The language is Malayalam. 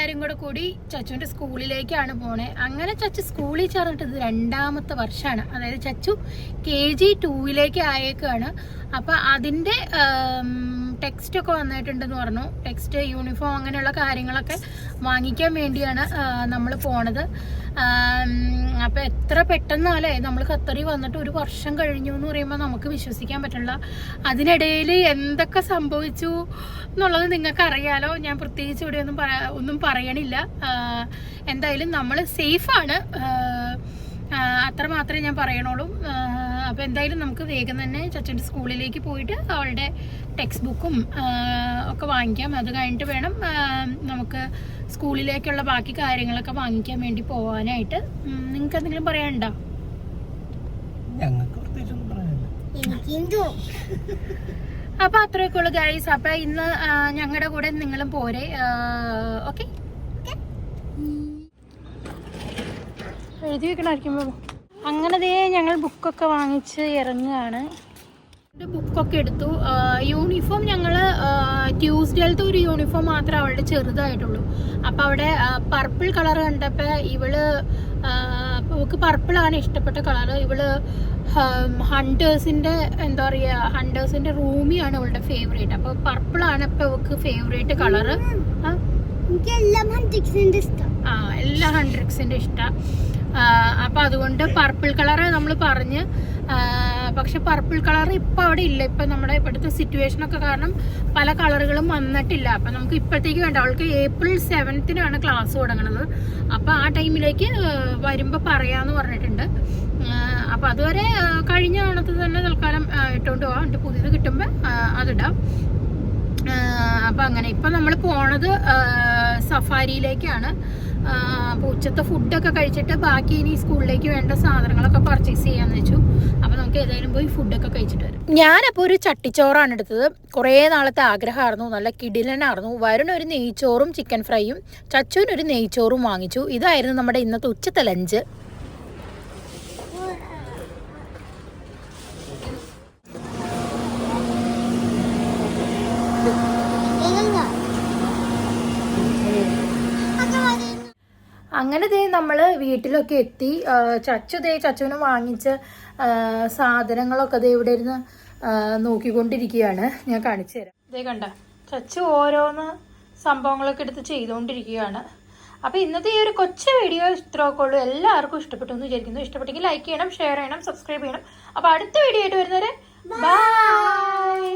എല്ലാവരും കൂടി ചച്ചുവിൻ്റെ സ്കൂളിലേക്കാണ് പോണേ. അങ്ങനെ ചച്ചു സ്കൂളിൽ ചേർന്നിട്ട് ഇത് 2ാമത്തെ വർഷമാണ്. അതായത് ചച്ചു KG 2ലേക്ക് ആയേക്കാണ്. അപ്പം അതിൻ്റെ ടെക്സ്റ്റൊക്കെ വന്നിട്ടുണ്ടെന്ന് പറഞ്ഞു. ടെക്സ്റ്റ്, യൂണിഫോം അങ്ങനെയുള്ള കാര്യങ്ങളൊക്കെ വാങ്ങിക്കാൻ വേണ്ടിയാണ് നമ്മൾ പോണത്. അപ്പം എത്ര പെട്ടെന്നല്ലേ നമ്മൾ ഖത്തറിൽ വന്നിട്ട് 1 വർഷം കഴിഞ്ഞു എന്ന് പറയുമ്പോൾ നമുക്ക് വിശ്വസിക്കാൻ പറ്റില്ല. അതിനിടയിൽ എന്തൊക്കെ സംഭവിച്ചു എന്നുള്ളത് നിങ്ങൾക്ക് അറിയാലോ. ഞാൻ പ്രത്യേകിച്ച് ഇവിടെ ഒന്നും പറയണില്ല. എന്തായാലും നമ്മൾ സേഫാണ്, അത്ര മാത്രമേ ഞാൻ പറയണുള്ളൂ. അപ്പോൾ എന്തായാലും നമുക്ക് വേഗം തന്നെ ചച്ചുൻ്റെ സ്കൂളിലേക്ക് പോയിട്ട് അവളുടെ ടെക്സ്റ്റ് ബുക്കും ഒക്കെ വാങ്ങിക്കാം. അത് കഴിഞ്ഞിട്ട് വേണം നമുക്ക് സ്കൂളിലേക്കുള്ള ബാക്കി കാര്യങ്ങളൊക്കെ വാങ്ങിക്കാൻ വേണ്ടി പോകാനായിട്ട്. നിങ്ങൾക്ക് എന്തെങ്കിലും പറയാനുണ്ടോ? അപ്പോൾ അത്രയൊക്കെ ഉള്ളു ഗൈസ്. അപ്പോൾ ഇന്ന് ഞങ്ങളുടെ കൂടെ നിങ്ങളും പോരെ. ഓക്കെ, എഴുതി വെക്കണമായിരിക്കുമ്പോൾ. അങ്ങനെ ഞങ്ങൾ ബുക്കൊക്കെ വാങ്ങിച്ച് ഇറങ്ങുകയാണ്. ബുക്കൊക്കെ എടുത്തു. യൂണിഫോം ഞങ്ങൾ ട്യൂസ്ഡേയിലത്തെ ഒരു യൂണിഫോം മാത്രമേ അവളുടെ ചെറുതായിട്ടുള്ളൂ. അപ്പോൾ അവിടെ പർപ്പിൾ കളർ കണ്ടപ്പോൾ അവൾക്ക് പർപ്പിളാണ് ഇഷ്ടപ്പെട്ട കളർ. ഇവള് ഹണ്ടേഴ്സിൻ്റെ എന്താ പറയുക, ഹണ്ടേഴ്സിൻ്റെ റൂമിയാണ് ഇവളുടെ ഫേവറേറ്റ്. അപ്പോൾ പർപ്പിളാണ് ഇപ്പോൾ അവൾക്ക് ഫേവറേറ്റ് കളറ്. എല്ലാം ഹൺഡ്രക്സിൻ്റെ ഇഷ്ടമാണ്. അപ്പം അതുകൊണ്ട് പർപ്പിൾ കളറ് നമ്മൾ പറഞ്ഞ്, പക്ഷെ പർപ്പിൾ കളർ ഇപ്പം അവിടെ ഇല്ല. ഇപ്പം നമ്മുടെ ഇപ്പോഴത്തെ സിറ്റുവേഷനൊക്കെ കാരണം പല കളറുകളും വന്നിട്ടില്ല. അപ്പം നമുക്ക് ഇപ്പോഴത്തേക്ക് വേണ്ട. അവൾക്ക് April 7th ക്ലാസ് തുടങ്ങുന്നത്. അപ്പം ആ ടൈമിലേക്ക് വരുമ്പോൾ പറയാമെന്ന് പറഞ്ഞിട്ടുണ്ട്. അപ്പം അതുവരെ കഴിഞ്ഞ ഓണത്തിൽ തന്നെ തൽക്കാലം ഇട്ടുകൊണ്ട് പോകാം. എന്നിട്ട് പുതിയത് കിട്ടുമ്പോൾ അതിടാം. അപ്പം അങ്ങനെ ഇപ്പം നമ്മൾ പോണത് സഫാരിയിലേക്കാണ്. അപ്പോൾ ഉച്ചത്തെ ഫുഡൊക്കെ കഴിച്ചിട്ട് ബാക്കി ഇനി സ്കൂളിലേക്ക് വേണ്ട സാധനങ്ങളൊക്കെ പർച്ചേസ് ചെയ്യാന്ന് വെച്ചു. അപ്പോൾ നമുക്ക് ഏതായാലും പോയി ഫുഡൊക്കെ കഴിച്ചിട്ട് വരും. ഞാനപ്പോൾ ഒരു ചട്ടിച്ചോറാണ് എടുത്തത്. കുറേ നാളത്തെ ആഗ്രഹമായിരുന്നു, നല്ല കിടിലനായിരുന്നു. വരുണൊരു നെയ്ച്ചോറും ചിക്കൻ ഫ്രൈയും, ചച്ചുവിനൊരു നെയ്ച്ചോറും വാങ്ങിച്ചു. ഇതായിരുന്നു നമ്മുടെ ഇന്നത്തെ ഉച്ചത്തെ ലഞ്ച്. അങ്ങനെ നമ്മൾ വീട്ടിലൊക്കെ എത്തി. ചച്ചുവിന് വാങ്ങിച്ച സാധനങ്ങളൊക്കെ ഇവിടെ ഇരുന്ന് നോക്കിക്കൊണ്ടിരിക്കുകയാണ്. ഞാൻ കാണിച്ചു തരാം. കണ്ട ചച്ചു ഓരോന്ന് സംഭവങ്ങളൊക്കെ എടുത്ത് ചെയ്തുകൊണ്ടിരിക്കുകയാണ്. അപ്പോൾ ഇന്നത്തെ ഈ ഒരു കൊച്ചു വീഡിയോ ഇത്രയൊക്കെ ഉള്ളൂ. എല്ലാവർക്കും ഇഷ്ടപ്പെട്ടു എന്ന് വിചാരിക്കുന്നു. ഇഷ്ടപ്പെട്ടെങ്കിൽ ലൈക്ക് ചെയ്യണം, ഷെയർ ചെയ്യണം, സബ്സ്ക്രൈബ് ചെയ്യണം. അപ്പോൾ അടുത്ത വീഡിയോ ആയിട്ട് വരുന്നവരെ ബൈ.